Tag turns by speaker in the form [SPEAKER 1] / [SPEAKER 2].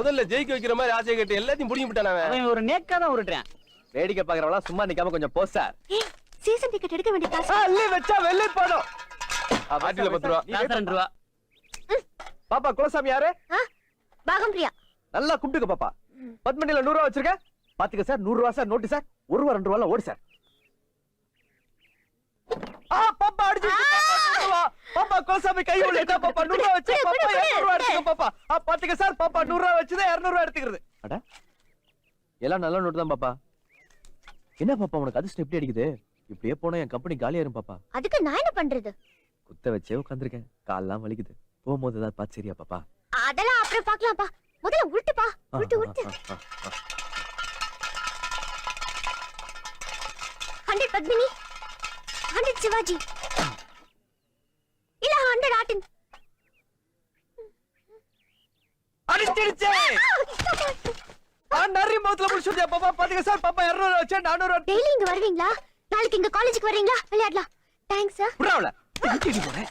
[SPEAKER 1] முதல்ல ஜெயிக்க வைக்கிற மாதிரி ஆசை கட்டி எல்லாத்தையும் புடிங்கி விட்டானே.
[SPEAKER 2] அவன் ஒரு நேக்கா தான் உருட்டுறான்.
[SPEAKER 3] வேடிக்கை பாக்குறவளா சும்மா நிக்காம கொஞ்சம் போ சார்.
[SPEAKER 4] சீசன் டிக்கெட் எடுக்க வேண்டிய காசு.
[SPEAKER 3] அள்ளி வச்சா வெள்ளை படம்.
[SPEAKER 1] ஆட்டில 10 ரூபா.
[SPEAKER 2] 2 ரூபா.
[SPEAKER 3] பாப்பா குலசாமி யாரு?
[SPEAKER 4] பாகம் பிரியா.
[SPEAKER 3] நல்லா கும்பிட்டுக்க பாப்பா. பத்மனில 100 ரூபா வச்சிருக்க. பாத்துக்க சார் 100 ரூபா சார் நோட்டு சார். 1 ரூபா 2 ரூபால ஓடு சார். பாப்பா அடிச்சு பாப்பா குலசாமி கை உள்ளடா பாப்பா 100 ரூபா வச்சு பாப்பா 200 ரூபா எடுத்துக்க பாப்பா. பாத்துக்க சார் பாப்பா 100 ரூபா வச்சுதே 200 ரூபா எடுத்துக்கிறது. அட எல்லாம் நல்ல நோட்டு தான் பாப்பா. என்ன பாப்பா உனக்கு அதிர்ஷ்டம் எப்படி அடிக்குது? இப்படியே போனா என் கம்பெனி காலியாயிரும் பாப்பா.
[SPEAKER 4] அதுக்கு நான் என்ன பண்றது?
[SPEAKER 3] குத்த வச்சே உட்கார்ந்திருக்கேன். கால்லாம் வலிக்குது. போகும்போது ஏதாவது பாத்து சரியா பாப்பா?
[SPEAKER 4] அதெல்லாம் அப்புறம் பார்க்கலாம்ப்பா. முதல்ல உருட்டுப்பா. உருட்டு. 100 பத்மினி, 100 சிவாஜி, இல்ல 100 ஆட்டின்.
[SPEAKER 3] அடிச்சிடுச்சே. நரி மௌத்ல முடிச்சுட்டியா பாப்பா? பாத்துக்க சார் பாப்பா 200 ரூபா வச்சு 400 ரூபா.
[SPEAKER 4] டெய்லி இங்க வருவீங்களா? நாளைக்கு இங்க காலேஜுக்கு வர்றீங்களா? விளையாடலாம். Thanks sir.
[SPEAKER 3] புறாவல. இங்க போறேன்.